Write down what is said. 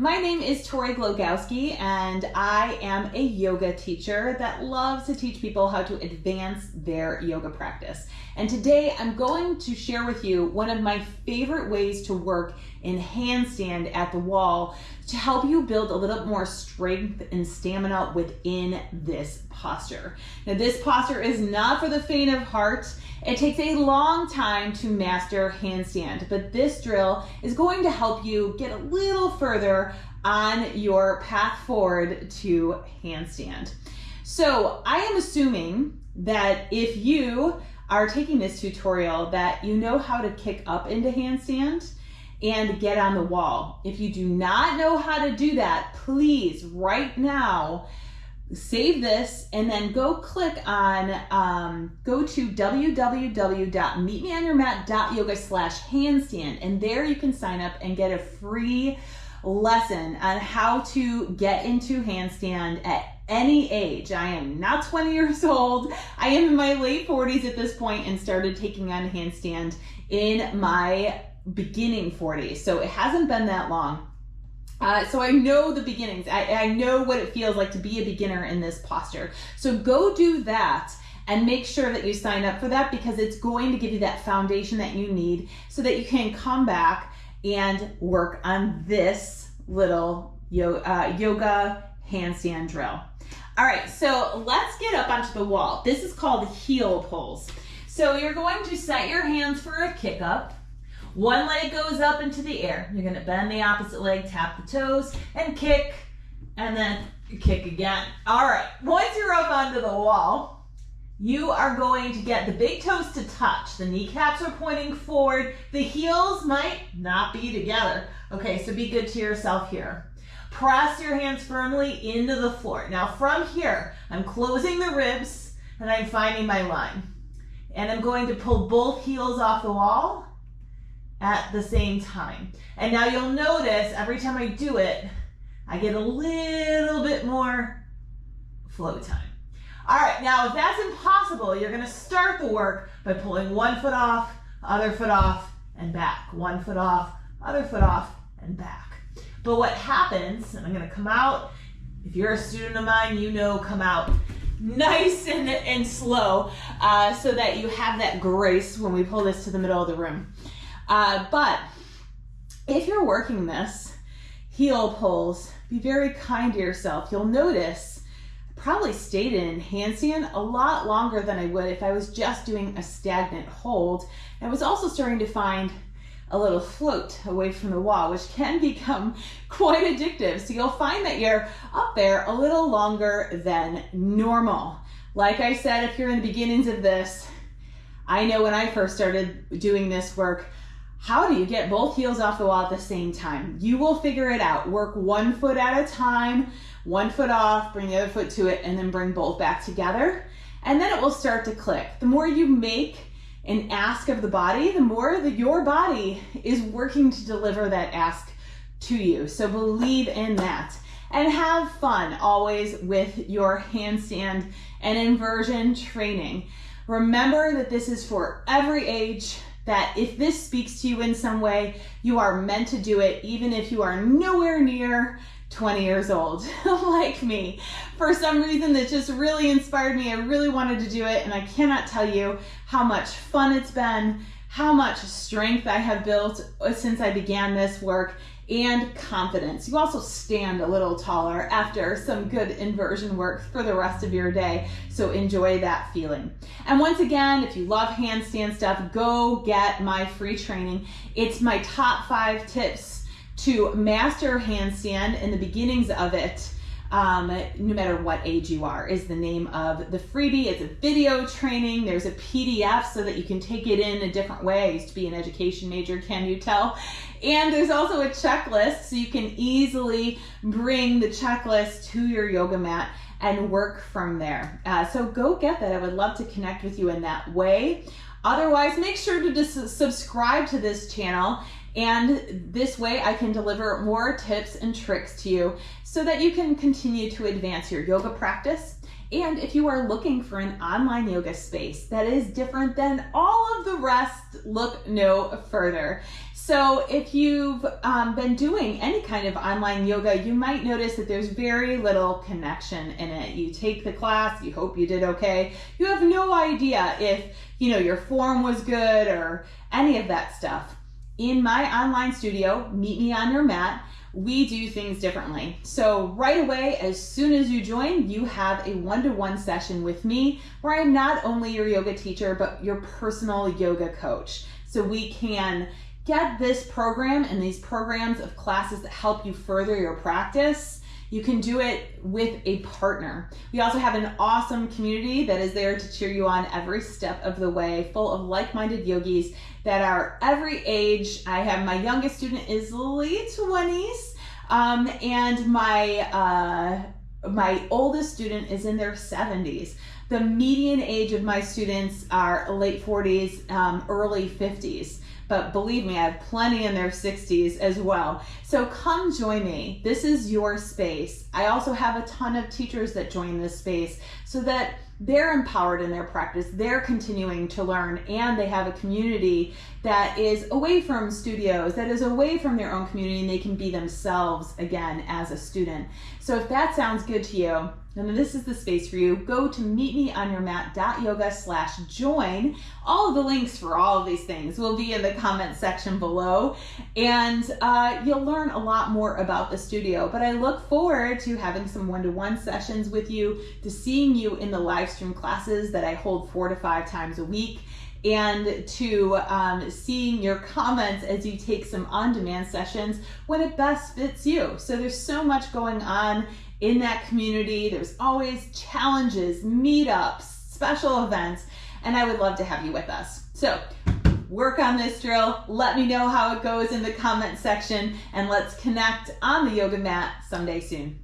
my name is Tori Glogowski and I am a yoga teacher that loves to teach people how to advance their yoga practice. And today I'm going to share with you one of my favorite ways to work in handstand at the wall to help you build a little more strength and stamina within this posture. Now, this posture is not for the faint of heart. It takes a long time to master handstand, but this drill is going to help you get a little further on your path forward to handstand. So I am assuming that if you are taking this tutorial that you know how to kick up into handstand and get on the wall. If you do not know how to do that, please right now save this and then go click on, go to www.meetmeonyourmat.yoga/handstand, and there you can sign up and get a free lesson on how to get into handstand at any age. I am not 20 years old. I am in my late 40s at this point and started taking on handstand in my beginning 40s. So it hasn't been that long. So I know the beginnings. I know what it feels like to be a beginner in this posture. So go do that and make sure that you sign up for that, because it's going to give you that foundation that you need so that you can come back and work on this little yoga handstand drill. All right, so let's get up onto the wall. This is called heel pulls. So you're going to set your hands for a kick up. One leg goes up into the air. You're gonna bend the opposite leg, tap the toes, and kick, and then kick again. All right, once you're up onto the wall, you are going to get the big toes to touch. The kneecaps are pointing forward. The heels might not be together. Okay, so be good to yourself here. Press your hands firmly into the floor. Now from here, I'm closing the ribs and I'm finding my line. And I'm going to pull both heels off the wall at the same time. And now you'll notice every time I do it, I get a little bit more flow time. All right, now if that's impossible, you're gonna start the work by pulling one foot off, other foot off, and back. One foot off, other foot off, and back. But what happens, and I'm gonna come out, if you're a student of mine, you know come out nice and slow so that you have that grace when we pull this to the middle of the room. But if you're working this heel pulls, be very kind to yourself. You'll notice I probably stayed in handstand a lot longer than I would if I was just doing a stagnant hold. I was also starting to find a little float away from the wall, which can become quite addictive. So you'll find that you're up there a little longer than normal. Like I said, if you're in the beginnings of this, I know when I first started doing this work, how do you get both heels off the wall at the same time? You will figure it out. Work one foot at a time, one foot off, bring the other foot to it, and then bring both back together. And then it will start to click. The more you make an ask of the body, the more that your body is working to deliver that ask to you. So believe in that. And have fun always with your handstand and inversion training. Remember that this is for every age, that if this speaks to you in some way, you are meant to do it, even if you are nowhere near 20 years old, like me. For some reason that just really inspired me. I really wanted to do it, and I cannot tell you how much fun it's been, how much strength I have built since I began this work, and confidence. You also stand a little taller after some good inversion work for the rest of your day, so enjoy that feeling. And once again, if you love handstand stuff, go get my free training. It's my top 5 tips to master handstand and the beginnings of it, no matter what age you are, is the name of the freebie. It's a video training. There's a PDF so that you can take it in a different way. I used to be an education major, can you tell? And there's also a checklist, so you can easily bring the checklist to your yoga mat and work from there. So go get that. I would love to connect with you in that way. Otherwise, make sure to just subscribe to this channel, and this way I can deliver more tips and tricks to you so that you can continue to advance your yoga practice And if you are looking for an online yoga space that is different than all of the rest, look no further. So if you've been doing any kind of online yoga, you might notice that there's very little connection in it. You take the class, you hope you did okay. You have no idea if, your form was good or any of that stuff. In my online studio, Meet Me on Your Mat, we do things differently. So right away, as soon as you join, you have a one-to-one session with me where I'm not only your yoga teacher, but your personal yoga coach. So we can get this program and these programs of classes that help you further your practice. You can do it with a partner. We also have an awesome community that is there to cheer you on every step of the way, full of like-minded yogis that are every age. I have my youngest student is late 20s, and my oldest student is in their 70s. The median age of my students are late 40s, early 50s. But believe me, I have plenty in their 60s as well. So come join me. This is your space. I also have a ton of teachers that join this space so that they're empowered in their practice, they're continuing to learn, and they have a community that is away from studios, that is away from their own community, and they can be themselves again as a student. So if that sounds good to you, then this is the space for you. Go to meetmeonyourmat.yoga/join. All of the links for all of these things will be in the comment section below, and you'll learn a lot more about the studio. But I look forward to having some one-to-one sessions with you, to seeing you in the live stream classes that I hold 4 to 5 times a week, and to seeing your comments as you take some on-demand sessions when it best fits you. So there's so much going on in that community. There's always challenges, meetups, special events, and I would love to have you with us. So work on this drill. Let me know how it goes in the comment section, and let's connect on the yoga mat someday soon.